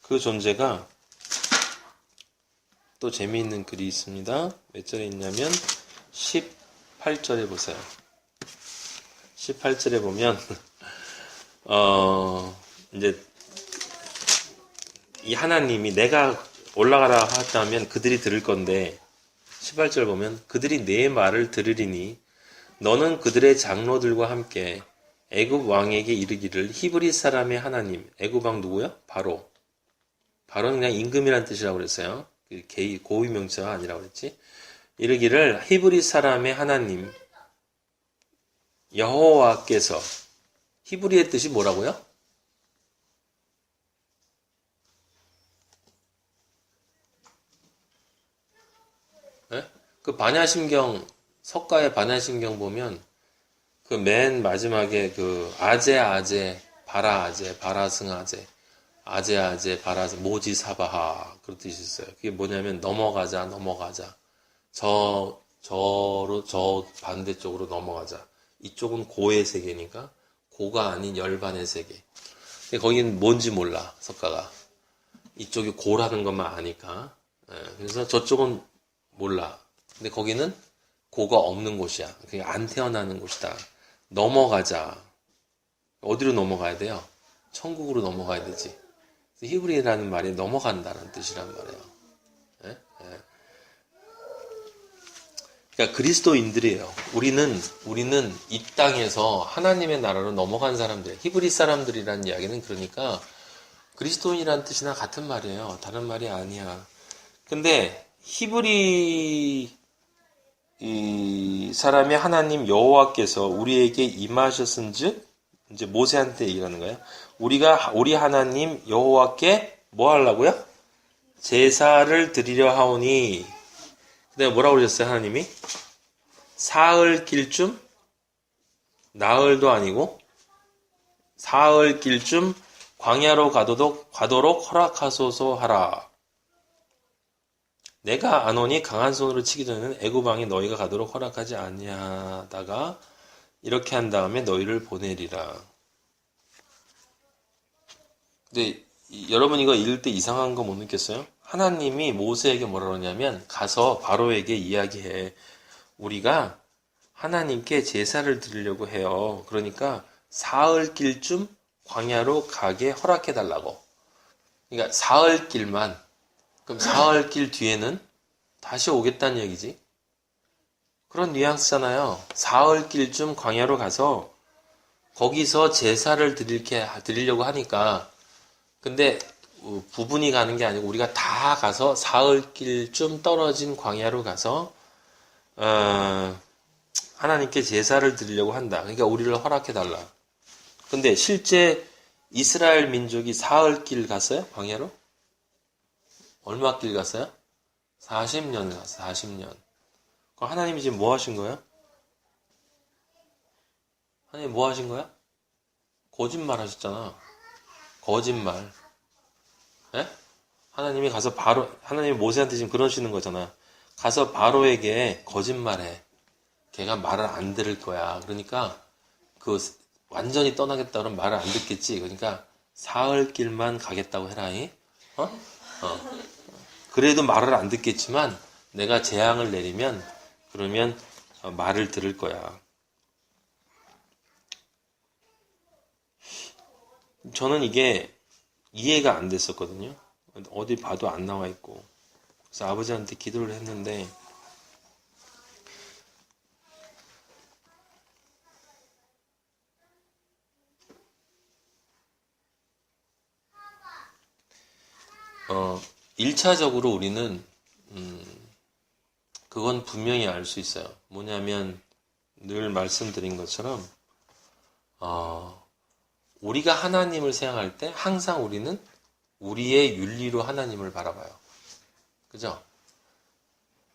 그 존재가 또 재미있는 글이 있습니다. 몇 절에 있냐면 18절에 보세요. 18절에 보면 이제 이 하나님이 내가 올라가라 하다면 그들이 들을 건데 18절 보면 그들이 내 말을 들으리니 너는 그들의 장로들과 함께 애굽 왕에게 이르기를 히브리 사람의 하나님. 애굽 왕 누구요? 바로. 바로는 그냥 임금이란 뜻이라고 그랬어요. 고위 명사가 아니라고 그랬지. 이르기를 히브리 사람의 하나님 여호와께서. 히브리의 뜻이 뭐라고요? 네? 그 반야심경, 석가의 반야심경 보면 그 맨 마지막에 그 아제 바라아제 바라승아제 아제 바라승 모지사바하 그런 뜻이 있어요. 그게 뭐냐면 넘어가자 저 반대쪽으로 넘어가자. 이쪽은 고의 세계니까 고가 아닌 열반의 세계. 근데 거긴 뭔지 몰라 석가가. 이쪽이 고라는 것만 아니까. 그래서 저쪽은 몰라. 근데 거기는 고가 없는 곳이야. 그게 안 태어나는 곳이다. 넘어가자. 어디로 넘어가야 돼요? 천국으로 넘어가야 되지. 히브리라는 말이 넘어간다는 뜻이란 말이에요. 예? 예. 그러니까 그리스도인들이에요. 우리는 이 땅에서 하나님의 나라로 넘어간 사람들, 히브리 사람들이라는 이야기는 그러니까 그리스도인이라는 뜻이나 같은 말이에요. 다른 말이 아니야. 근데 히브리 이 사람의 하나님 여호와께서 우리에게 임하셨은즉 이제 모세한테 얘기하는 거예요. 우리 하나님 여호와께 뭐 하려고요? 제사를 드리려 하오니. 근데 뭐라고 그러셨어요, 하나님이? 사흘 길쯤? 나흘도 아니고 사흘 길쯤 광야로 가도록 허락하소서 하라. 내가 아노니 강한 손으로 치기 전에는 애굽 왕이 너희가 가도록 허락하지 아니하다가 이렇게 한 다음에 너희를 보내리라. 근데 여러분 이거 읽을 때 이상한 거 못 느꼈어요? 하나님이 모세에게 뭐라 그러냐면 가서 바로에게 이야기해. 우리가 하나님께 제사를 드리려고 해요. 그러니까 사흘 길쯤 광야로 가게 허락해 달라고. 그러니까 사흘 길만. 그럼 사흘 길 뒤에는 다시 오겠다는 얘기지. 그런 뉘앙스잖아요. 사흘 길쯤 광야로 가서 거기서 제사를 드리려고 하니까 근데 부분이 가는 게 아니고 우리가 다 가서 사흘 길쯤 떨어진 광야로 가서 하나님께 제사를 드리려고 한다. 그러니까 우리를 허락해 달라. 근데 실제 이스라엘 민족이 사흘 길 갔어요? 광야로? 얼마 길 갔어요? 40년 갔어요. 40년. 그럼 하나님이 지금 뭐 하신 거예요? 하나님 뭐 하신 거야? 거짓말 하셨잖아. 거짓말. 예? 하나님이 가서 하나님이 모세한테 지금 그러시는 거잖아. 가서 바로에게 거짓말해. 걔가 말을 안 들을 거야. 그러니까 완전히 떠나겠다 그러면 말을 안 듣겠지. 그러니까 사흘 길만 가겠다고 해라이. 그래도 말을 안 듣겠지만 내가 재앙을 내리면 그러면 말을 들을 거야. 저는 이게 이해가 안 됐었거든요. 어디 봐도 안 나와 있고. 그래서 아버지한테 기도를 했는데 어 1차적으로 우리는 그건 분명히 알 수 있어요. 뭐냐면 늘 말씀드린 것처럼 우리가 하나님을 생각할 때 항상 우리는 우리의 윤리로 하나님을 바라봐요. 그죠?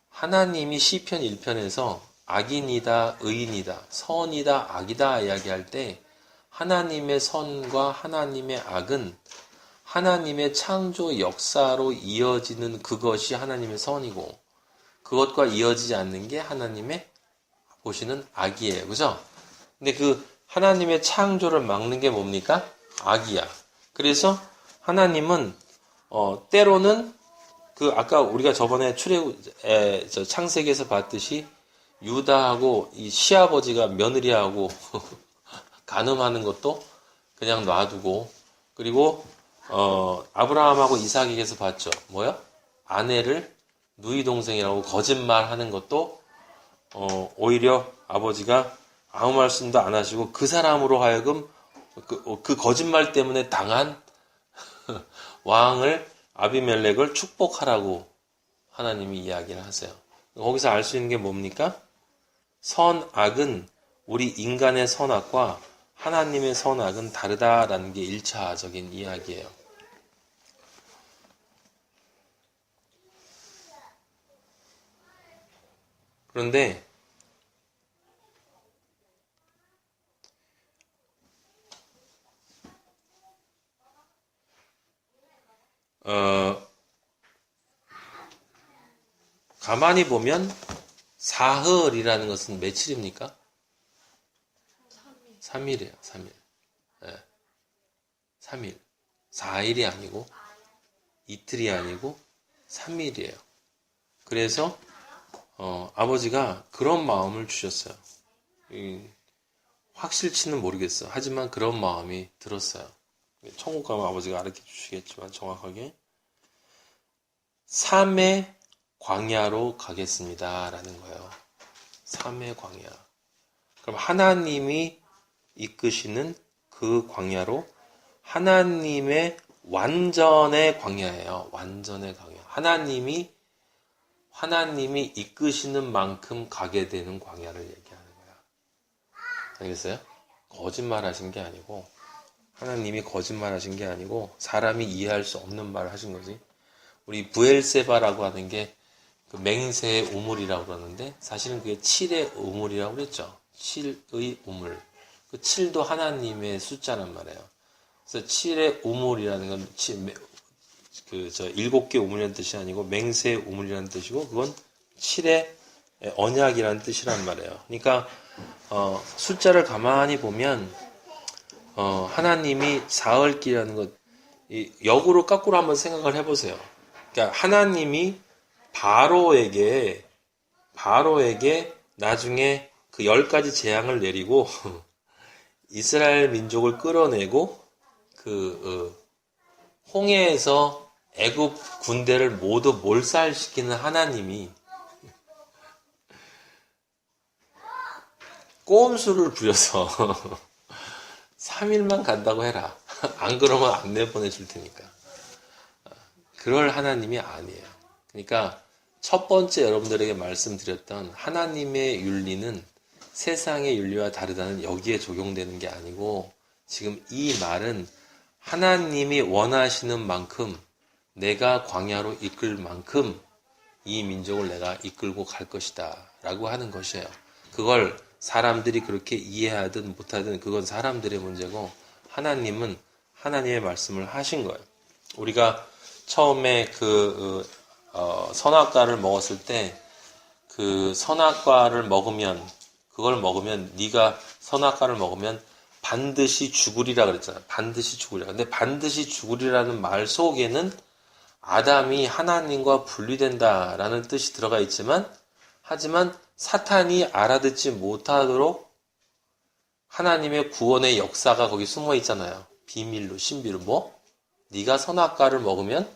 하나님이 시편 1편에서 악인이다, 의인이다, 선이다, 악이다 이야기할 때 하나님의 선과 하나님의 악은 하나님의 창조 역사로 이어지는 그것이 하나님의 선이고 그것과 이어지지 않는 게 하나님의 보시는 악이에요. 그죠? 근데 그 하나님의 창조를 막는 게 뭡니까? 악이야. 그래서 하나님은 때로는 아까 우리가 저번에 창세기에서 봤듯이 유다하고 이 시아버지가 며느리하고 간음하는 것도 그냥 놔두고, 그리고 아브라함하고 이삭에게서 봤죠. 뭐요? 아내를 누이 동생이라고 거짓말하는 것도 오히려 아버지가 아무 말씀도 안 하시고 그 사람으로 하여금 그 거짓말 때문에 당한 왕을 아비멜렉을 축복하라고 하나님이 이야기를 하세요. 거기서 알 수 있는 게 뭡니까? 선악은 우리 인간의 선악과 하나님의 선악은 다르다라는 게 1차적인 이야기예요. 그런데 가만히 보면 사흘이라는 것은 며칠입니까? 3일이에요. 3일. 네. 3일. 4일이 아니고 이틀이 아니고 3일이에요. 그래서 아버지가 그런 마음을 주셨어요. 확실치는 모르겠어. 하지만 그런 마음이 들었어요. 천국 가면 아버지가 가르쳐 주시겠지만 정확하게 삶의 광야로 가겠습니다 라는 거예요. 삶의 광야. 그럼 하나님이 이끄시는 그 광야로, 하나님의 완전의 광야예요. 완전의 광야. 하나님이 이끄시는 만큼 가게 되는 광야를 얘기하는 거야. 알겠어요? 거짓말 하신 게 아니고, 하나님이 거짓말 하신 게 아니고 사람이 이해할 수 없는 말을 하신 거지. 우리 부엘세바라고 하는 게 그 맹세의 우물이라고 그러는데 사실은 그게 7의 우물이라고 그랬죠. 7의 우물. 그 7도 하나님의 숫자란 말이에요. 그래서 7의 우물이라는 건 7개 우물이라는 뜻이 아니고 맹세의 우물이라는 뜻이고, 그건 7의 언약이라는 뜻이란 말이에요. 그러니까 숫자를 가만히 보면 하나님이 사흘기라는 것, 역으로 거꾸로 한번 생각을 해보세요. 그러니까 하나님이 바로에게 나중에 그 10가지 재앙을 내리고 이스라엘 민족을 끌어내고 홍해에서 애굽 군대를 모두 몰살시키는 하나님이 꼼수를 부려서 3일만 간다고 해라. 안 그러면 안 내보내줄 테니까. 그럴 하나님이 아니에요. 그러니까 첫 번째 여러분들에게 말씀드렸던 하나님의 윤리는 세상의 윤리와 다르다는 여기에 적용되는 게 아니고, 지금 이 말은 하나님이 원하시는 만큼, 내가 광야로 이끌 만큼 이 민족을 내가 이끌고 갈 것이다 라고 하는 것이에요. 그걸 사람들이 그렇게 이해하든 못하든 그건 사람들의 문제고, 하나님은 하나님의 말씀을 하신 거예요. 우리가 처음에 선악과를 먹었을 때 그 선악과를 먹으면, 그걸 먹으면 네가 선악과를 먹으면 반드시 죽으리라 그랬잖아요. 반드시 죽으리라. 근데 반드시 죽으리라는 말 속에는 아담이 하나님과 분리된다라는 뜻이 들어가 있지만, 하지만 사탄이 알아듣지 못하도록 하나님의 구원의 역사가 거기 숨어 있잖아요. 비밀로, 신비로. 네가 선악과를 먹으면,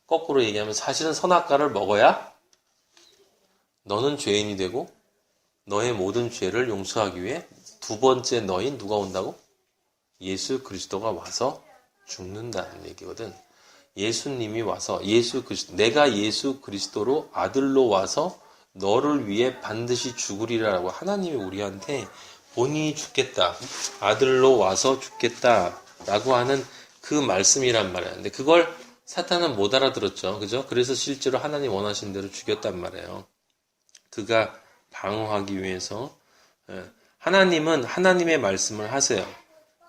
거꾸로 얘기하면 사실은 선악과를 먹어야 너는 죄인이 되고 너의 모든 죄를 용서하기 위해 두 번째 너인 누가 온다고? 예수 그리스도가 와서 죽는다는 얘기거든. 예수님이 와서 내가 예수 그리스도로 아들로 와서 너를 위해 반드시 죽으리라고 하나님이 우리한테 본인이 죽겠다, 아들로 와서 죽겠다라고 하는 그 말씀이란 말이야. 근데 그걸 사탄은 못 알아들었죠. 그죠? 그래서 실제로 하나님 원하신 대로 죽였단 말이에요. 그가 방어하기 위해서. 하나님은 하나님의 말씀을 하세요.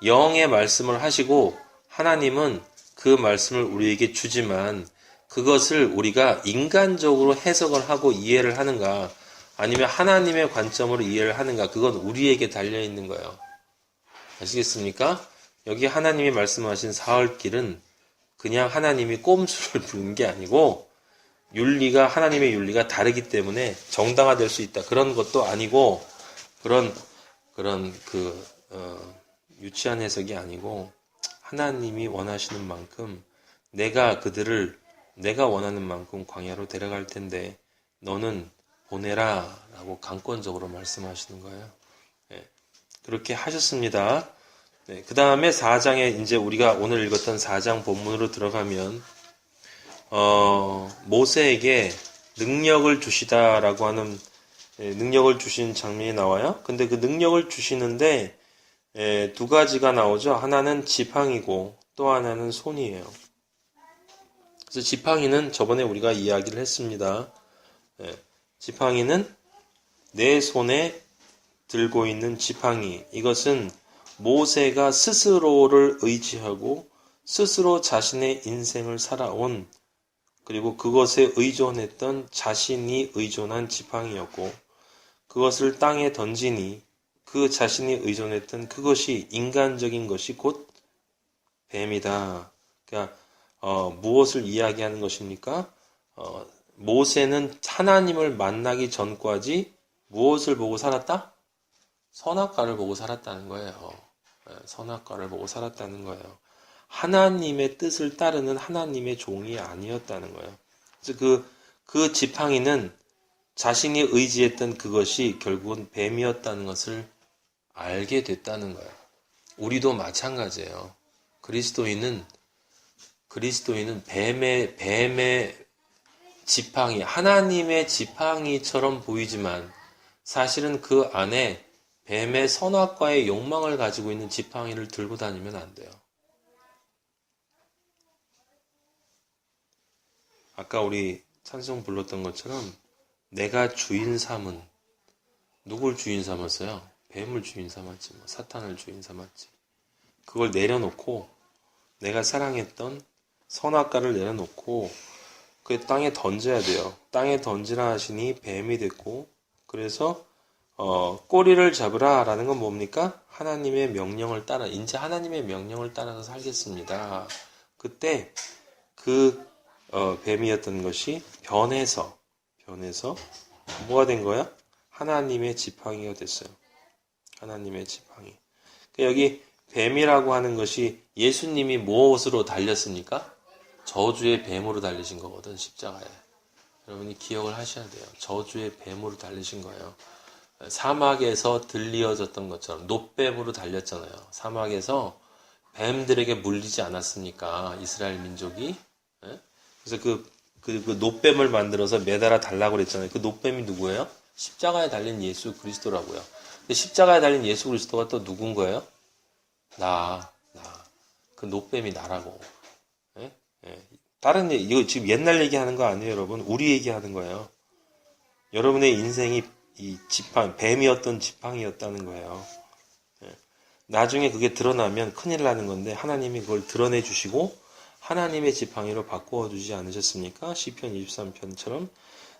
영의 말씀을 하시고 하나님은 그 말씀을 우리에게 주지만, 그것을 우리가 인간적으로 해석을 하고 이해를 하는가, 아니면 하나님의 관점으로 이해를 하는가, 그건 우리에게 달려있는 거예요. 아시겠습니까? 여기 하나님이 말씀하신 사흘길은 그냥 하나님이 꼼수를 부린 게 아니고 하나님의 윤리가 다르기 때문에 정당화될 수 있다. 그런 것도 아니고 그런 유치한 해석이 아니고 하나님이 원하시는 만큼 내가 원하는 만큼 광야로 데려갈 텐데 너는 보내라 라고 강권적으로 말씀하시는 거예요. 네, 그렇게 하셨습니다. 네, 그 다음에 4장에 이제 우리가 오늘 읽었던 4장 본문으로 들어가면 모세에게 능력을 주시다라고 하는 능력을 주신 장면이 나와요. 근데 그 능력을 주시는데 두 가지가 나오죠. 하나는 지팡이고 또 하나는 손이에요. 그래서 지팡이는 저번에 우리가 이야기를 했습니다. 지팡이는 내 손에 들고 있는 지팡이. 이것은 모세가 스스로를 의지하고 스스로 자신의 인생을 살아온 그리고 그것에 의존했던 자신이 의존한 지팡이였고 그것을 땅에 던지니 그 자신이 의존했던 그것이 인간적인 것이 곧 뱀이다. 그러니까 무엇을 이야기하는 것입니까? 모세는 하나님을 만나기 전까지 무엇을 보고 살았다? 선악과를 보고 살았다는 거예요. 선악과를 보고 살았다는 거예요. 하나님의 뜻을 따르는 하나님의 종이 아니었다는 거예요. 그래서 그 지팡이는 자신이 의지했던 그것이 결국은 뱀이었다는 것을 알게 됐다는 거예요. 우리도 마찬가지예요. 그리스도인은 뱀의 지팡이, 하나님의 지팡이처럼 보이지만 사실은 그 안에 뱀의 선악과의 욕망을 가지고 있는 지팡이를 들고 다니면 안 돼요. 아까 우리 찬송 불렀던 것처럼 내가 주인 삼은 누굴 주인 삼았어요? 뱀을 주인 삼았지, 사탄을 주인 삼았지. 그걸 내려놓고 내가 사랑했던 선악과를 내려놓고 그 땅에 던져야 돼요. 땅에 던지라 하시니 뱀이 됐고 그래서 꼬리를 잡으라 라는 건 뭡니까? 하나님의 명령을 따라 이제 하나님의 명령을 따라서 살겠습니다. 그때 뱀이었던 것이 변해서 뭐가 된 거야? 하나님의 지팡이가 됐어요. 하나님의 지팡이. 여기 뱀이라고 하는 것이 예수님이 무엇으로 달렸습니까? 저주의 뱀으로 달리신 거거든, 십자가에. 여러분이 기억을 하셔야 돼요. 저주의 뱀으로 달리신 거예요. 사막에서 들리어졌던 것처럼 놋뱀으로 달렸잖아요. 사막에서 뱀들에게 물리지 않았습니까? 이스라엘 민족이. 그래서 그 놋뱀을 만들어서 매달아 달라고 그랬잖아요. 그 놋뱀이 누구예요? 십자가에 달린 예수 그리스도라고요. 근데 십자가에 달린 예수 그리스도가 또 누군 거예요? 나. 그 놋뱀이 나라고. 다른 이거 지금 옛날 얘기하는 거 아니에요, 여러분. 우리 얘기하는 거예요. 여러분의 인생이 이 뱀이었던 지팡이였다는 거예요. 나중에 그게 드러나면 큰일 나는 건데 하나님이 그걸 드러내 주시고 하나님의 지팡이로 바꾸어 주지 않으셨습니까? 시편 23편처럼.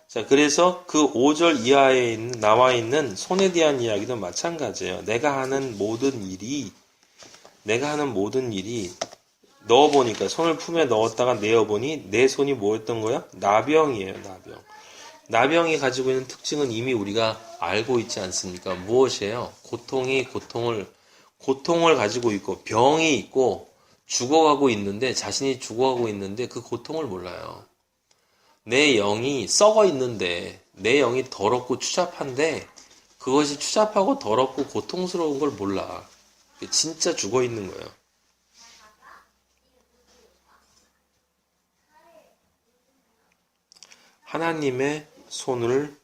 자, 그래서 그 5절 이하에 나와 있는 손에 대한 이야기도 마찬가지예요. 내가 하는 모든 일이 넣어보니까 손을 품에 넣었다가 내어보니 내 손이 뭐였던 거야? 나병이에요. 나병이 가지고 있는 특징은 이미 우리가 알고 있지 않습니까? 무엇이에요? 고통을 가지고 있고 병이 있고 자신이 죽어가고 있는데 그 고통을 몰라요. 내 영이 썩어 있는데 내 영이 더럽고 추잡한데 그것이 추잡하고 더럽고 고통스러운 걸 몰라. 진짜 죽어 있는 거예요. 하나님의 손을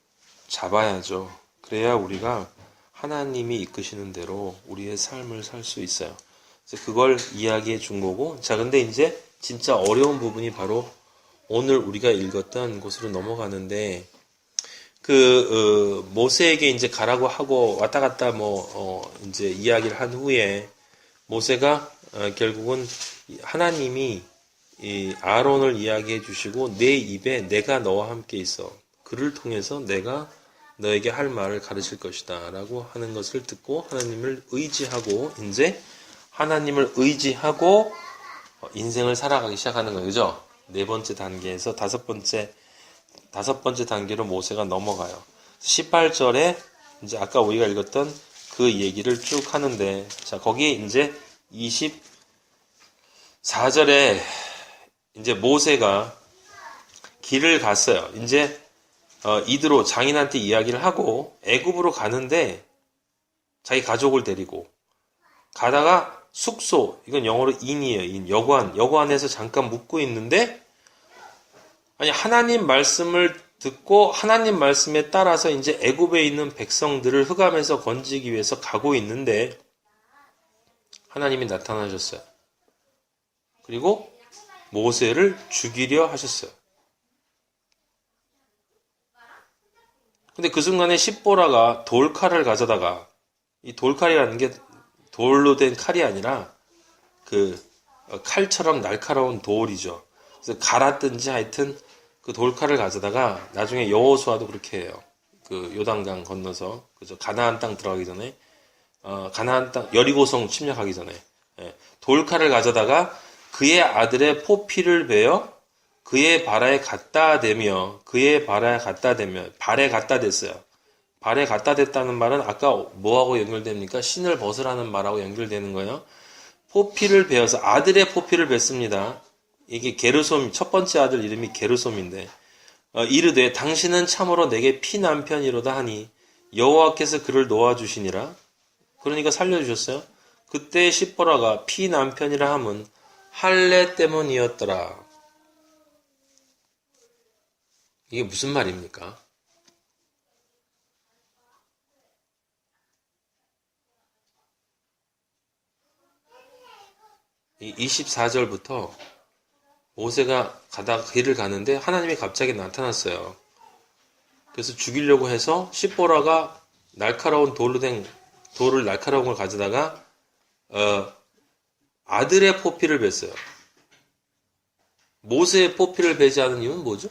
잡아야죠. 그래야 우리가 하나님이 이끄시는 대로 우리의 삶을 살 수 있어요. 그래서 그걸 이야기해 준 거고, 자, 근데 이제 진짜 어려운 부분이 바로 오늘 우리가 읽었던 곳으로 넘어가는데, 모세에게 이제 가라고 하고 왔다 갔다 이제 이야기를 한 후에 모세가 결국은 하나님이 이 아론을 이야기해 주시고 내 입에 내가 너와 함께 있어. 그를 통해서 내가 너에게 할 말을 가르칠 것이다 라고 하는 것을 듣고 하나님을 의지하고 인생을 살아가기 시작하는 거예요. 그죠? 네 번째 단계에서 다섯 번째 단계로 모세가 넘어가요. 18절에 이제 아까 우리가 읽었던 그 얘기를 쭉 하는데, 자, 거기에 이제 24절에 이제 모세가 길을 갔어요. 이제 이드로 장인한테 이야기를 하고 애굽으로 가는데 자기 가족을 데리고 가다가 숙소, 이건 영어로 인이에요. 인, 여관에서 잠깐 묵고 있는데, 아니, 하나님 말씀을 듣고 하나님 말씀에 따라서 이제 애굽에 있는 백성들을 흑암에서 건지기 위해서 가고 있는데 하나님이 나타나셨어요. 그리고 모세를 죽이려 하셨어요. 근데 그 순간에 십보라가 돌칼을 가져다가, 이 돌칼이라는 게 돌로 된 칼이 아니라 그 칼처럼 날카로운 돌이죠. 그래서 갈았든지 하여튼 그 돌칼을 가져다가, 나중에 여호수아도 그렇게 해요. 그 요단강 건너서, 그죠? 가나안 땅 들어가기 전에, 가나안 땅 여리고성 침략하기 전에, 돌칼을 가져다가 그의 아들의 포피를 베어 그의 발에 갖다 대며, 발에 갖다 댔어요. 발에 갖다 댔다는 말은 아까 뭐하고 연결됩니까? 신을 벗으라는 말하고 연결되는 거예요. 포피를 베어서, 아들의 포피를 뱉습니다. 이게 게르솜, 첫 번째 아들 이름이 게르솜인데, 이르되 당신은 참으로 내게 피남편이로다 하니 여호와께서 그를 놓아주시니라. 그러니까 살려주셨어요. 그때 십보라가 피남편이라 함은 할례 때문이었더라. 이게 무슨 말입니까? 이 24절부터 모세가 길을 가는데 하나님이 갑자기 나타났어요. 그래서 죽이려고 해서 십보라가 날카로운 날카로운 걸 가져다가 아들의 포피를 뱄어요. 모세의 포피를 베지 않은 이유는 뭐죠?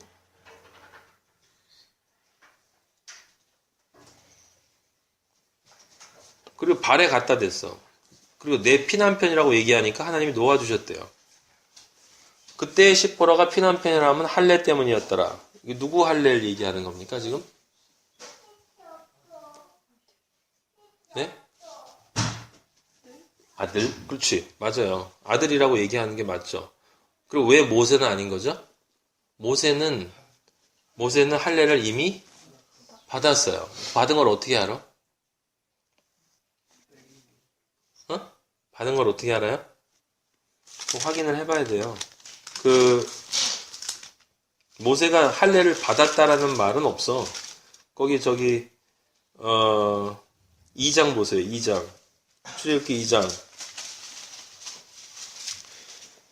그리고 발에 갖다 댔어. 그리고 내 피남편이라고 얘기하니까 하나님이 놓아주셨대요. 그때 십보라가 피남편이라면 할례 때문이었더라. 이게 누구 할례를 얘기하는 겁니까 지금? 네? 아들? 그렇지, 맞아요. 아들이라고 얘기하는 게 맞죠. 그리고 왜 모세는 아닌 거죠? 모세는 할례를 이미 받았어요. 받은 걸 어떻게 알아? 받은 걸 어떻게 알아요? 확인을 해봐야 돼요. 모세가 할례를 받았다라는 말은 없어. 거기 2장 보세요. 2장. 출애굽기 2장.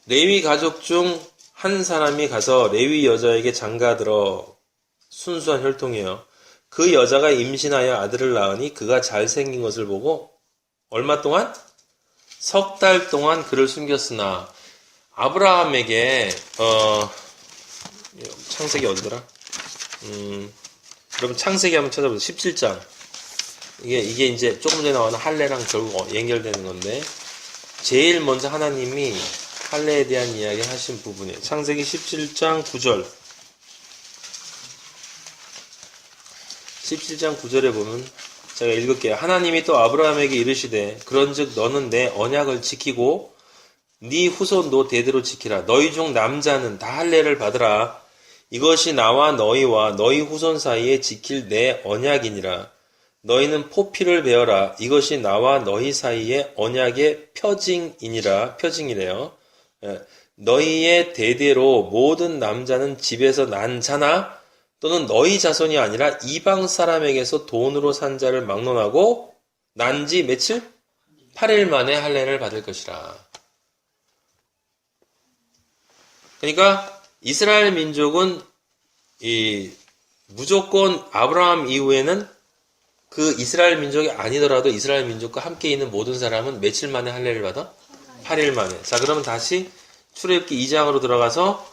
레위 가족 중 한 사람이 가서 레위 여자에게 장가들어, 순수한 혈통이에요. 그 여자가 임신하여 아들을 낳으니 그가 잘생긴 것을 보고 얼마 동안? 석 달 동안 그를 숨겼으나, 아브라함에게 창세기 어디더라? 여러분 창세기 한번 찾아보세요. 17장. 이게 이제 조금 전에 나오는 할례랑 결국 연결되는 건데, 제일 먼저 하나님이 할례에 대한 이야기를 하신 부분이에요. 창세기 17장 9절. 17장 9절에 보면, 제가 읽을게요. 하나님이 또 아브라함에게 이르시되 그런즉 너는 내 언약을 지키고 네 후손도 대대로 지키라. 너희 중 남자는 다 할례를 받으라. 이것이 나와 너희와 너희 후손 사이에 지킬 내 언약이니라. 너희는 포피를 베어라. 이것이 나와 너희 사이에 언약의 표징이니라. 표징이래요. 너희의 대대로 모든 남자는 집에서 난 자나 또는 너희 자손이 아니라 이방 사람에게서 돈으로 산 자를 막론하고 난 지 며칠? 8일 만에 할례를 받을 것이라. 그러니까 이스라엘 민족은 무조건 아브라함 이후에는 그 이스라엘 민족이 아니더라도 이스라엘 민족과 함께 있는 모든 사람은 며칠 만에 할례를 받아? 8일 만에. 자, 그러면 다시 출애굽기 2장으로 들어가서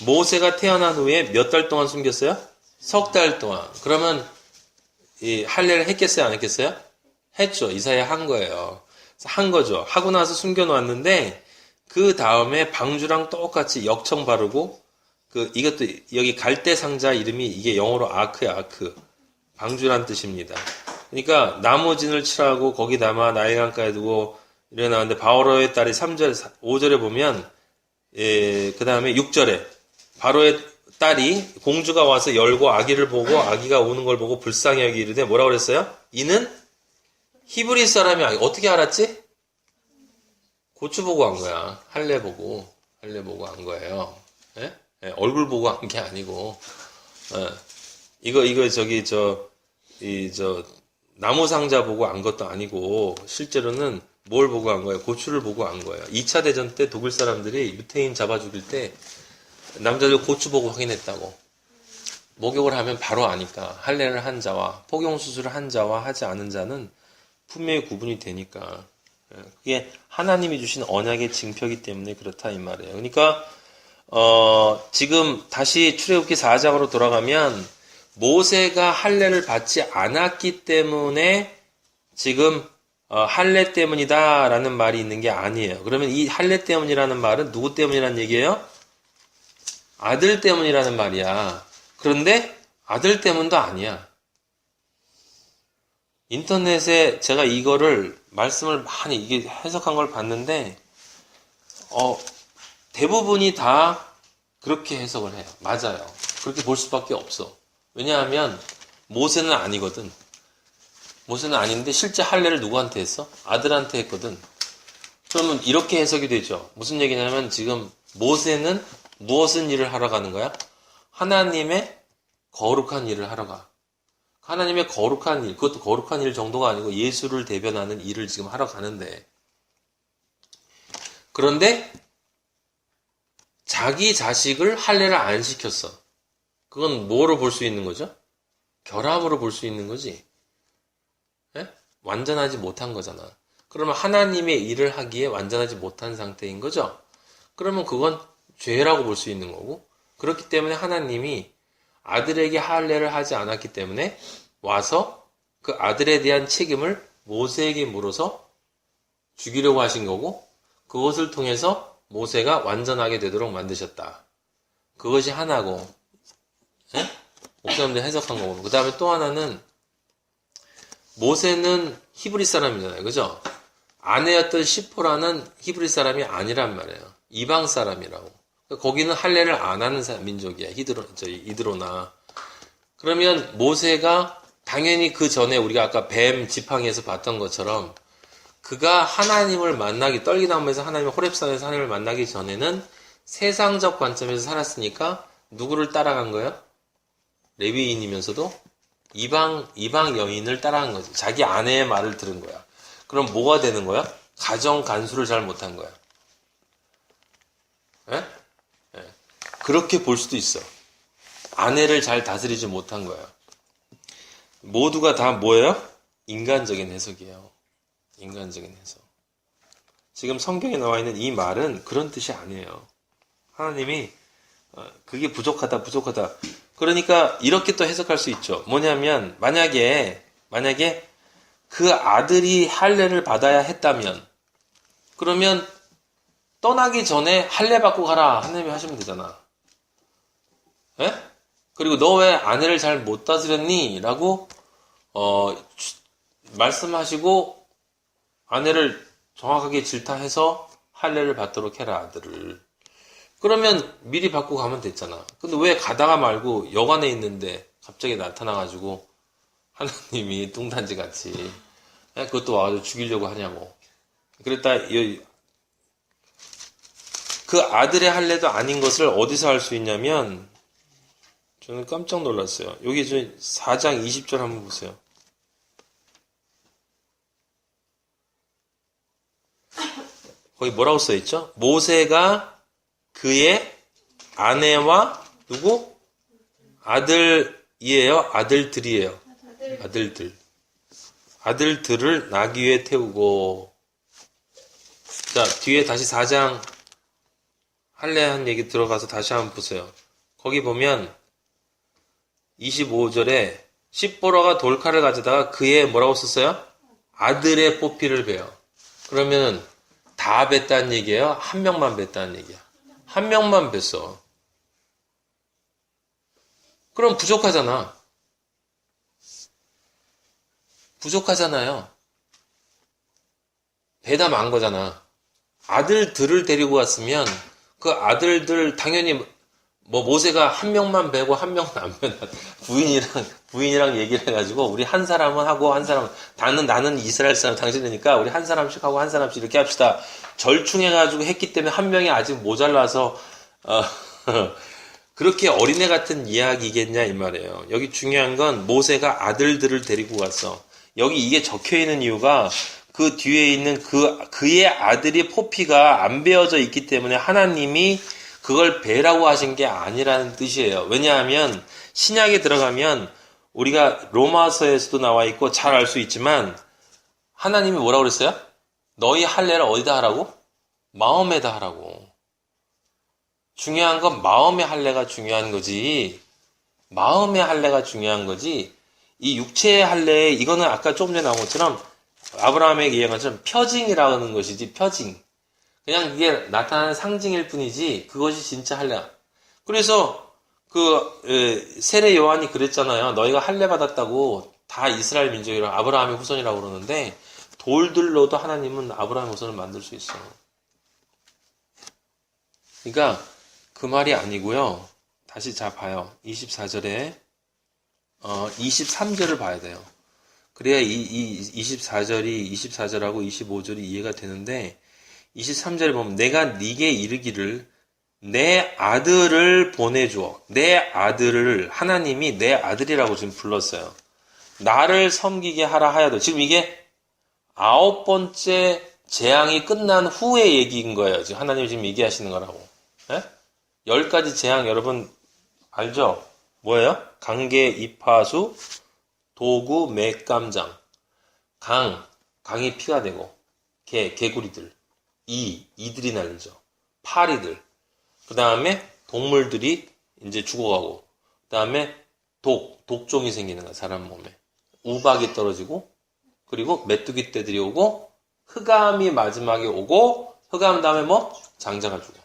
모세가 태어난 후에 몇 달 동안 숨겼어요? 석 달 동안. 그러면 이 할례를 했겠어요, 안 했겠어요? 했죠. 이사야 한 거예요. 한 거죠. 하고 나서 숨겨놓았는데 그 다음에 방주랑 똑같이 역청 바르고, 이것도 여기 갈대 상자 이름이 이게 영어로 아크야, 아크. 방주란 뜻입니다. 그러니까 나무진을 칠하고 거기 담아 나일강가에 두고 이래 나왔는데 바로의 딸이 3절, 5절에 보면 그 다음에 6절에 바로의 딸이 공주가 와서 열고 아기를 보고 아기가 우는 걸 보고 불쌍히 여기 이르되 뭐라고 그랬어요? 이는 히브리 사람이 어떻게 알았지? 고추 보고 한 거야. 할례 보고 한 거예요. 예? 예, 얼굴 보고 한 게 아니고. 예. 이거 나무 상자 보고 안 것도 아니고 실제로는 뭘 보고 한 거예요? 고추를 보고 한 거예요. 2차 대전 때 독일 사람들이 유태인 잡아 죽일 때 남자들 고추 보고 확인했다고. 목욕을 하면 바로 아니까. 할례를 한 자와 포경 수술을 한 자와 하지 않은 자는 분명히 구분이 되니까. 그게 하나님이 주신 언약의 징표이기 때문에 그렇다 이 말이에요. 그러니까 지금 다시 출애굽기 4장으로 돌아가면 모세가 할례를 받지 않았기 때문에 지금 할례 때문이다라는 말이 있는 게 아니에요. 그러면 이 할례 때문이라는 말은 누구 때문이라는 얘기예요? 아들 때문이라는 말이야. 그런데 아들 때문도 아니야. 인터넷에 제가 이거를 말씀을 많이 이게 해석한 걸 봤는데 대부분이 다 그렇게 해석을 해요. 맞아요. 그렇게 볼 수밖에 없어. 왜냐하면 모세는 아니거든. 모세는 아닌데 실제 할례를 누구한테 했어? 아들한테 했거든. 그러면 이렇게 해석이 되죠. 무슨 얘기냐면 지금 모세는 무엇은 일을 하러 가는 거야? 하나님의 거룩한 일을 하러 가. 하나님의 거룩한 일, 그것도 거룩한 일 정도가 아니고 예수를 대변하는 일을 지금 하러 가는데, 그런데 자기 자식을 할례를 안 시켰어. 그건 뭐로 볼 수 있는 거죠? 결함으로 볼 수 있는 거지. 예? 완전하지 못한 거잖아. 그러면 하나님의 일을 하기에 완전하지 못한 상태인 거죠? 그러면 그건 죄라고 볼 수 있는 거고, 그렇기 때문에 하나님이 아들에게 할례를 하지 않았기 때문에 와서 그 아들에 대한 책임을 모세에게 물어서 죽이려고 하신 거고, 그것을 통해서 모세가 완전하게 되도록 만드셨다. 그것이 하나고, 예? 목사님들 해석한 거고. 그 다음에 또 하나는 모세는 히브리 사람이잖아요. 그죠? 아내였던 시포라는 히브리 사람이 아니란 말이에요. 이방 사람이라고. 거기는 할례를 안 하는 민족이야. 이드로나. 그러면 모세가 당연히 그 전에 우리가 아까 뱀 지팡이에서 봤던 것처럼 그가 하나님을 만나기, 떨기나무에서 하나님, 호렙산에서 하나님을 만나기 전에는 세상적 관점에서 살았으니까 누구를 따라간 거예요? 레위인이면서도 이방 여인을 따라간 거지. 자기 아내의 말을 들은 거야. 그럼 뭐가 되는 거야? 가정 간수를 잘 못한 거야. 예? 예. 그렇게 볼 수도 있어. 아내를 잘 다스리지 못한 거야. 모두가 다 뭐예요? 인간적인 해석이에요. 인간적인 해석. 지금 성경에 나와 있는 이 말은 그런 뜻이 아니에요. 하나님이 그게 부족하다. 그러니까 이렇게 또 해석할 수 있죠. 뭐냐면 만약에 그 아들이 할례를 받아야 했다면, 그러면 떠나기 전에 할례 받고 가라 하나님이 하시면 되잖아. 예? 그리고 너 왜 아내를 잘 못 다스렸니? 라고 말씀하시고 아내를 정확하게 질타해서 할례를 받도록 해라, 아들을. 그러면 미리 받고 가면 됐잖아. 근데 왜 가다가 말고 여관에 있는데 갑자기 나타나가지고 하나님이 뚱단지 같이 그것도 와가지고 죽이려고 하냐고. 그랬다. 그 아들의 할례도 아닌 것을 어디서 알 수 있냐면, 저는 깜짝 놀랐어요. 여기 4장 20절 한번 보세요. 거기 뭐라고 써있죠? 모세가 그의 아내와 누구? 아들이에요? 아들들이에요? 아들들을 나귀 위에 태우고. 자, 뒤에 다시 4장 할례한 얘기 들어가서 다시 한번 보세요. 거기 보면 25절에 십보라가 돌칼을 가져다가 그의 뭐라고 썼어요? 아들의 뽑기를 베요. 그러면 다 뵀다는 얘기예요? 한 명만 뵀다는 얘기야? 한 명만 뵀어. 그럼 부족하잖아. 부족하잖아요. 배담한 거잖아. 아들들을 데리고 왔으면 그 아들들 당연히 뭐 모세가 한 명만 베고 한 명은 안 베나 부인이랑 얘기를 해가지고 우리 한 사람은 하고 한 사람은 나는 이스라엘 사람 당신이니까 우리 한 사람씩 하고 한 사람씩 이렇게 합시다. 절충해가지고 했기 때문에 한 명이 아직 모자라서 그렇게 어린애 같은 이야기겠냐 이 말이에요. 여기 중요한 건 모세가 아들들을 데리고 갔어. 여기 이게 적혀 있는 이유가 그 뒤에 있는 그의 아들이 포피가 안 베어져 있기 때문에 하나님이 그걸 베라고 하신 게 아니라는 뜻이에요. 왜냐하면 신약에 들어가면 우리가 로마서에서도 나와 있고 잘 알 수 있지만 하나님이 뭐라고 그랬어요? 너희 할례를 어디다 하라고? 마음에다 하라고. 중요한 건 마음의 할례가 중요한 거지. 마음의 할례가 중요한 거지. 이 육체의 할례 이거는 아까 조금 전에 나온 것처럼 아브라함에게 얘기한 것처럼 표징이라는 것이지 표징. 그냥 이게 나타나는 상징일 뿐이지 그것이 진짜 할례야. 그래서 세례 요한이 그랬잖아요. 너희가 할례 받았다고 다 이스라엘 민족이라 아브라함의 후손이라고 그러는데 돌들로도 하나님은 아브라함의 후손을 만들 수 있어. 그러니까 그 말이 아니고요. 다시 자 봐요. 24절에 23절을 봐야 돼요. 그래야 이 24절하고 25절이 이해가 되는데 23절에 보면 내가 네게 이르기를 내 아들을 보내주어. 내 아들을 하나님이 내 아들이라고 지금 불렀어요. 나를 섬기게 하라 하여도. 지금 이게 9번째 재앙이 끝난 후의 얘기인 거예요. 지금 하나님이 지금 얘기하시는 거라고. 예? 10가지 재앙 여러분 알죠? 뭐예요? 강계, 이파수, 도구, 맥감장, 강이 피가 되고, 개구리들, 이들이 날리죠. 파리들, 그 다음에 동물들이 이제 죽어가고, 그 다음에 독종이 생기는 거야, 사람 몸에. 우박이 떨어지고, 그리고 메뚜기 떼들이 오고, 흑암이 마지막에 오고, 흑암 다음에 뭐? 장자가 죽어.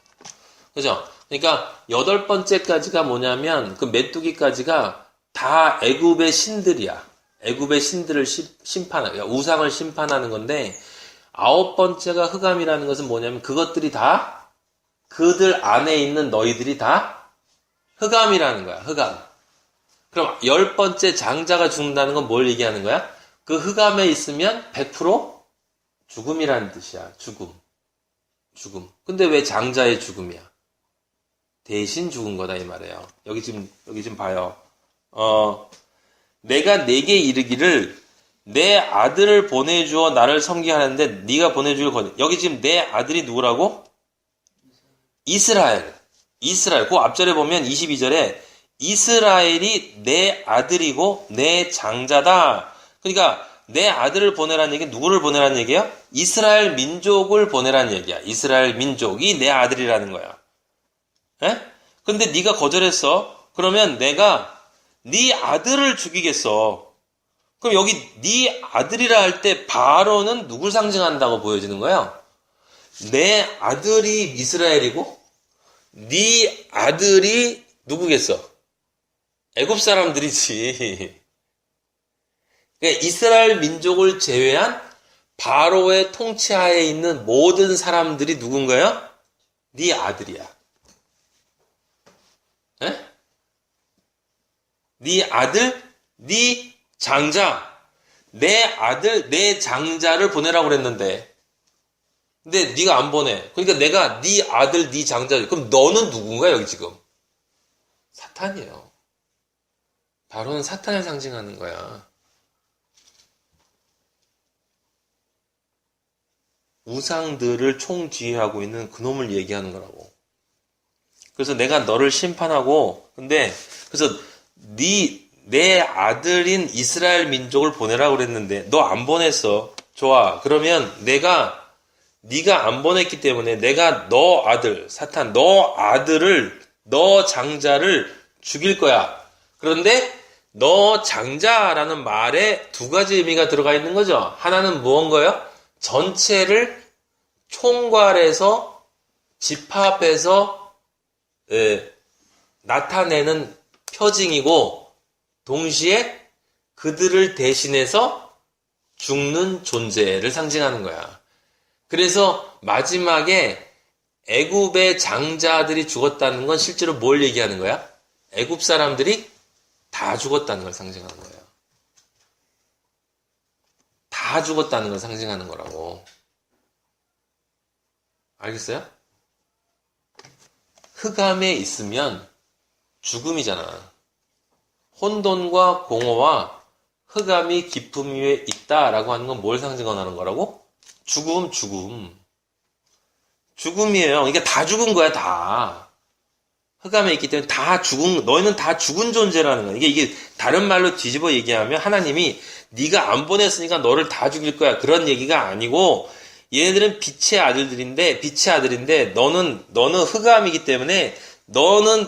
그죠? 그러니까 8번째까지가 뭐냐면 그 메뚜기까지가 다 애굽의 신들이야. 애굽의 신들을 심판하는, 우상을 심판하는 건데 9번째가 흑암이라는 것은 뭐냐면 그것들이 다 그들 안에 있는 너희들이 다 흑암이라는 거야. 흑암. 그럼 10번째 장자가 죽는다는 건 뭘 얘기하는 거야? 그 흑암에 있으면 100% 죽음이라는 뜻이야. 죽음. 근데 왜 장자의 죽음이야? 대신 죽은 거다 이 말이에요. 여기 지금 봐요. 내가 네게 이르기를 내 아들을 보내주어 나를 섬기게 하는데 네가 보내줄 거니. 여기 지금 내 아들이 누구라고? 이스라엘. 그 앞절에 보면 22절에 이스라엘이 내 아들이고 내 장자다. 그러니까 내 아들을 보내라는 얘기는 누구를 보내라는 얘기야? 이스라엘 민족을 보내라는 얘기야. 이스라엘 민족이 내 아들이라는 거야. 에? 근데 네가 거절했어. 그러면 내가 네 아들을 죽이겠어. 그럼 여기 네 아들이라 할 때 바로는 누굴 상징한다고 보여지는 거야? 내 아들이 이스라엘이고 네 아들이 누구겠어? 애굽 사람들이지. 그러니까 이스라엘 민족을 제외한 바로의 통치하에 있는 모든 사람들이 누군가요? 네 아들이야. 에? 네 아들, 네 장자, 내 아들, 내 장자를 보내라고 그랬는데, 근데 네가 안 보내. 그러니까 내가 네 아들, 네 장자. 그럼 너는 누군가 여기 지금? 사탄이에요. 바로는 사탄을 상징하는 거야. 우상들을 총지휘하고 있는 그놈을 얘기하는 거라고. 그래서 내가 너를 심판하고, 근데 그래서 내 아들인 이스라엘 민족을 보내라고 그랬는데 너 안 보냈어. 좋아. 그러면 네가 안 보냈기 때문에 내가 너 아들, 사탄, 너 아들을, 너 장자를 죽일 거야. 그런데 너 장자라는 말에 두 가지 의미가 들어가 있는 거죠. 하나는 무언가요? 전체를 총괄해서 집합해서 나타내는 표징이고 동시에 그들을 대신해서 죽는 존재를 상징하는 거야. 그래서 마지막에 애굽의 장자들이 죽었다는 건 실제로 뭘 얘기하는 거야? 애굽 사람들이 다 죽었다는 걸 상징하는 거예요. 다 죽었다는 걸 상징하는 거라고. 알겠어요? 흑암에 있으면 죽음이잖아. 혼돈과 공허와 흑암이 깊음 위에 있다라고 하는 건 뭘 상징하는 거라고? 죽음. 죽음이에요. 그러니까 다 죽은 거야, 다. 흑암에 있기 때문에 다 죽은, 너희는 다 죽은 존재라는 거야. 이게 다른 말로 뒤집어 얘기하면 하나님이 네가 안 보냈으니까 너를 다 죽일 거야. 그런 얘기가 아니고 얘네들은 빛의 아들인데 너는 흑암이기 때문에 너는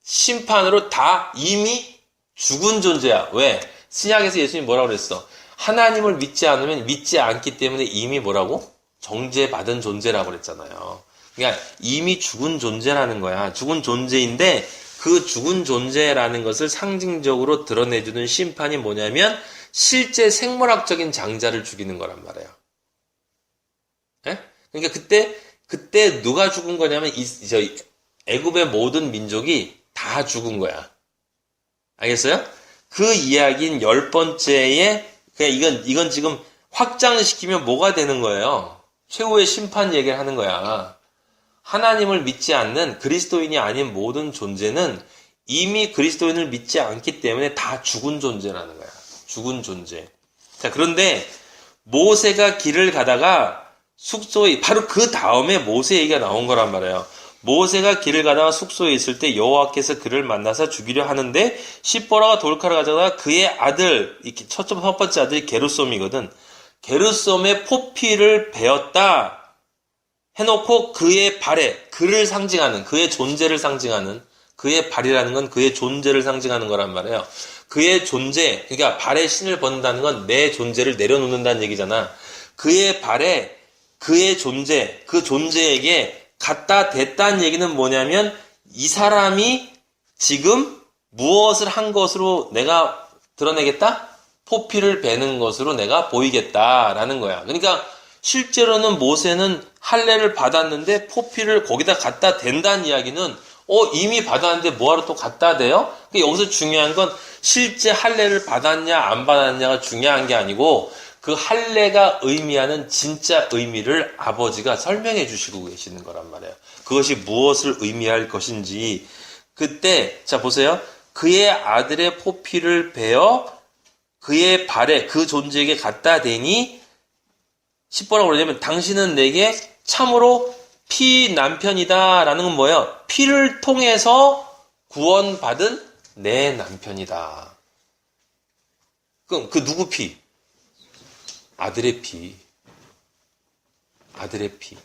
심판으로 다 이미 죽은 존재야. 왜? 신약에서 예수님이 뭐라고 그랬어? 하나님을 믿지 않으면 믿지 않기 때문에 이미 뭐라고? 정죄받은 존재라고 그랬잖아요. 그러니까 이미 죽은 존재라는 거야. 죽은 존재인데 그 죽은 존재라는 것을 상징적으로 드러내주는 심판이 뭐냐면 실제 생물학적인 장자를 죽이는 거란 말이에요. 예? 그러니까 그때 누가 죽은 거냐면 애굽의 모든 민족이 다 죽은 거야. 알겠어요? 그 이야기인 10번째에 그냥 이건 지금 확장시키면 뭐가 되는 거예요? 최후의 심판 얘기를 하는 거야. 하나님을 믿지 않는 그리스도인이 아닌 모든 존재는 이미 그리스도인을 믿지 않기 때문에 다 죽은 존재라는 거야. 죽은 존재. 자, 그런데 모세가 길을 가다가 숙소에, 바로 그 다음에 모세 얘기가 나온 거란 말이에요. 모세가 길을 가다가 숙소에 있을 때 여호와께서 그를 만나서 죽이려 하는데 시보라가 돌칼을 가져다가 그의 아들, 첫 번째 아들이 게르솜이거든. 게르솜의 포피를 베었다 해놓고 그의 발에, 그를 상징하는, 그의 존재를 상징하는, 그의 발이라는 건 그의 존재를 상징하는 거란 말이에요. 그의 존재, 그러니까 발에 신을 벗는다는 건 내 존재를 내려놓는다는 얘기잖아. 그의 발에 그의 존재, 그 존재에게 갖다 댔다는 얘기는 뭐냐면 이 사람이 지금 무엇을 한 것으로 내가 드러내겠다? 포피를 베는 것으로 내가 보이겠다라는 거야. 그러니까 실제로는 모세는 할례를 받았는데 포피를 거기다 갖다 댄다는 이야기는 이미 받았는데 뭐하러 또 갖다 대요? 여기서 중요한 건 실제 할례를 받았냐 안 받았냐가 중요한 게 아니고 그 할례가 의미하는 진짜 의미를 아버지가 설명해 주시고 계시는 거란 말이에요. 그것이 무엇을 의미할 것인지. 그때 자 보세요. 그의 아들의 포피를 베어 그의 발에 그 존재에게 갖다 대니 10번라고 그러냐면 당신은 내게 참으로 피 남편이다 라는 건 뭐예요? 피를 통해서 구원받은 내 남편이다. 그럼 그 누구 피? 아들의 피. 아들의 피.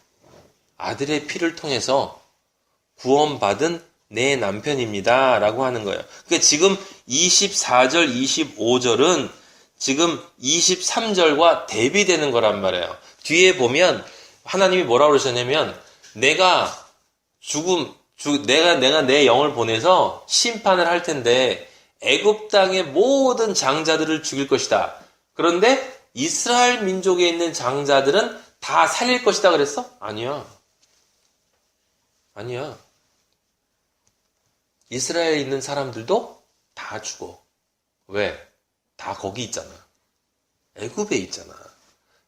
아들의 피를 통해서 구원받은 내 남편입니다 라고 하는 거예요. 그러니까 지금 24절, 25절은 지금 23절과 대비되는 거란 말이에요. 뒤에 보면 하나님이 뭐라고 그러셨냐면 내가 내 영을 보내서 심판을 할 텐데 애굽 땅의 모든 장자들을 죽일 것이다. 그런데 이스라엘 민족에 있는 장자들은 다 살릴 것이다 그랬어? 아니야. 이스라엘에 있는 사람들도 다 죽어. 왜? 다 거기 있잖아. 애굽에 있잖아.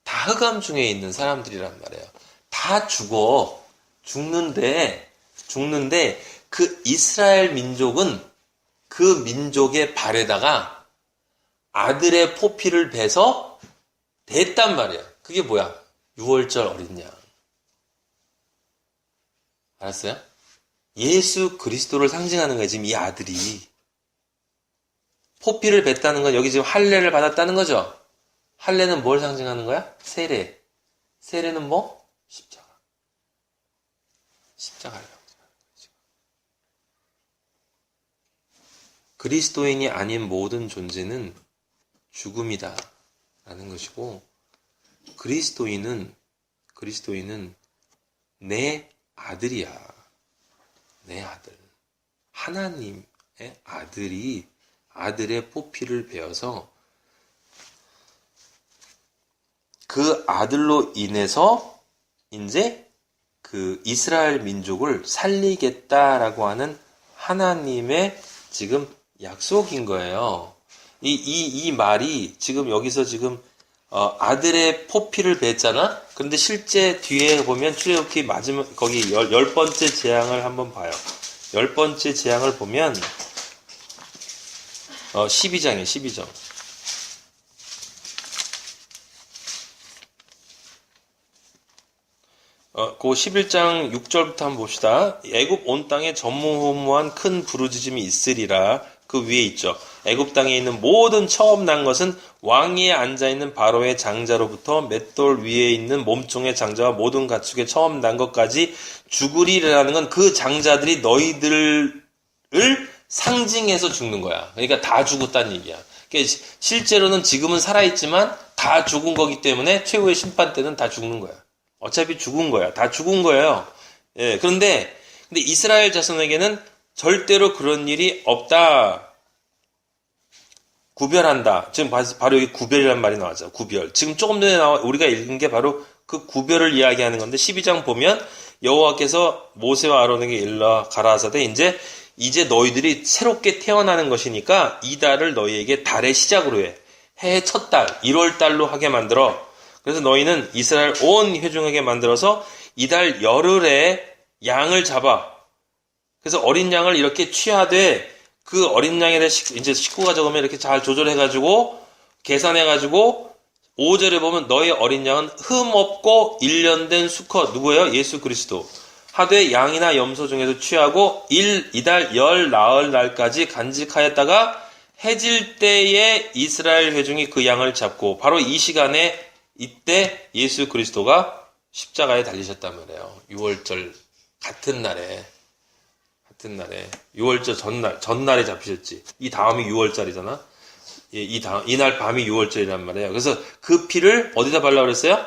다 흑암 중에 있는 사람들이란 말이에요. 다 죽어. 죽는데 그 이스라엘 민족은 그 민족의 발에다가 아들의 포피를 베서 댔단 말이야. 그게 뭐야? 6월절 어린 양. 알았어요? 예수 그리스도를 상징하는 거야, 지금 이 아들이. 포피를 뱉다는 건 여기 지금 할례를 받았다는 거죠? 할례는 뭘 상징하는 거야? 세례. 세례는 뭐? 십자가. 십자가를 상징하는 거죠. 그리스도인이 아닌 모든 존재는 죽음이다. 라는 것이고, 그리스도인은 그리스도인은 내 아들이야. 내 아들. 하나님의 아들이 아들의 포피를 베어서 그 아들로 인해서 이제 그 이스라엘 민족을 살리겠다라고 하는 하나님의 지금 약속인 거예요. 이 말이 지금 여기서 지금 아들의 포피를 뱉잖아? 그런데 실제 뒤에 보면 출애굽기 마지막 거기 열 번째 재앙을 한번 봐요. 열 번째 재앙을 보면 12장이에요. 12장. 그 11장 6절부터 한번 봅시다. 애굽 온 땅에 전무후무한 큰 부르짖음이 있으리라. 그 위에 있죠. 애굽 땅에 있는 모든 처음 난 것은 왕위에 앉아있는 바로의 장자로부터 맷돌 위에 있는 몸종의 장자와 모든 가축의 처음 난 것까지 죽으리라는 건 그 장자들이 너희들을 상징해서 죽는 거야. 그러니까 다 죽었다는 얘기야. 그러니까 실제로는 지금은 살아있지만 다 죽은 거기 때문에 최후의 심판 때는 다 죽는 거야. 어차피 죽은 거야. 다 죽은 거예요. 예, 근데 이스라엘 자손에게는 절대로 그런 일이 없다. 구별한다. 지금 바로 여기 구별이라는 말이 나왔죠. 구별. 지금 조금 전에 우리가 읽은 게 바로 그 구별을 이야기하는 건데 12장 보면 여호와께서 모세와 아론에게 일러 가라사대 이제 너희들이 새롭게 태어나는 것이니까 이 달을 너희에게 달의 시작으로 해. 해의 첫 달, 1월 달로 하게 만들어. 그래서 너희는 이스라엘 온 회중에게 만들어서 이달 열흘에 양을 잡아. 그래서 어린 양을 이렇게 취하되 그 어린 양에 대해 이제 식구가 적으면 이렇게 잘 조절해가지고 계산해가지고 5절에 보면 너희 어린 양은 흠 없고 1년 된 수컷 누구예요? 예수 그리스도. 하되 양이나 염소 중에서 취하고 이달 열 나흘 날까지 간직하였다가 해질 때에 이스라엘 회중이 그 양을 잡고 바로 이 시간에 이때 예수 그리스도가 십자가에 달리셨단 말이에요. 6월절 같은 날에 6월절 전날에 잡히셨지. 이 다음이 6월절이잖아. 이날 밤이 6월절이란 말이에요. 그래서 그 피를 어디다 발라 그랬어요?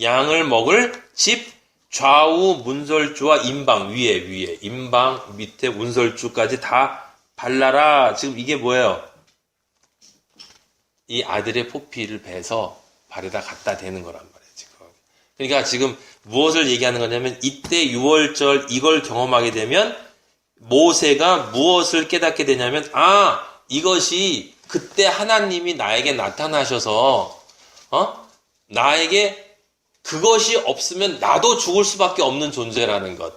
양을 먹을 집 좌우 문설주와 임방 위에 임방 밑에 문설주까지 다 발라라. 지금 이게 뭐예요? 이 아들의 포피를 베서 발에다 갖다 대는 거란 말이에요, 지금. 그러니까 지금 무엇을 얘기하는 거냐면 이때 6월절 이걸 경험하게 되면 모세가 무엇을 깨닫게 되냐면 이것이 그때 하나님이 나에게 나타나셔서 나에게 그것이 없으면 나도 죽을 수밖에 없는 존재라는 것.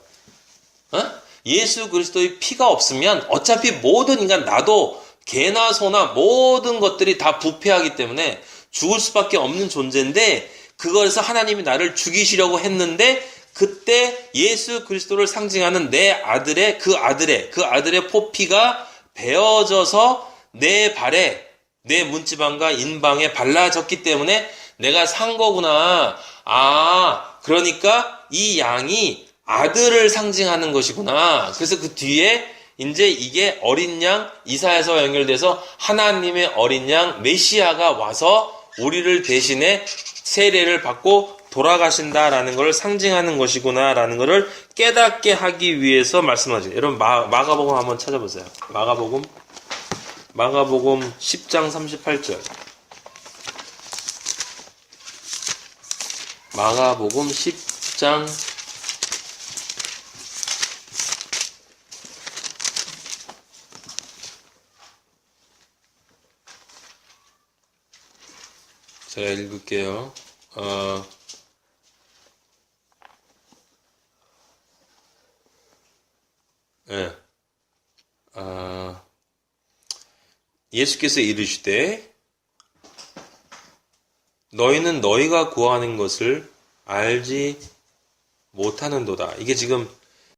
예수 그리스도의 피가 없으면 어차피 모든 인간 나도 개나 소나 모든 것들이 다 부패하기 때문에 죽을 수밖에 없는 존재인데 그거에서 하나님이 나를 죽이시려고 했는데 그때 예수 그리스도를 상징하는 그 아들의 포피가 베어져서 내 발에 내 문지방과 인방에 발라졌기 때문에 내가 산 거구나. 그러니까 이 양이 아들을 상징하는 것이구나. 그래서 그 뒤에 이제 이게 어린 양 이사야서 연결돼서 하나님의 어린 양 메시아가 와서 우리를 대신해 세례를 받고 돌아가신다라는 것을 상징하는 것이구나라는 것을 깨닫게 하기 위해서 말씀하죠. 여러분 마가복음 한번 찾아보세요. 마가복음 10장 38절. 마가복음 10장 10장 제가 읽을게요. 예수께서 이르시되 너희는 너희가 구하는 것을 알지 못하는도다. 이게 지금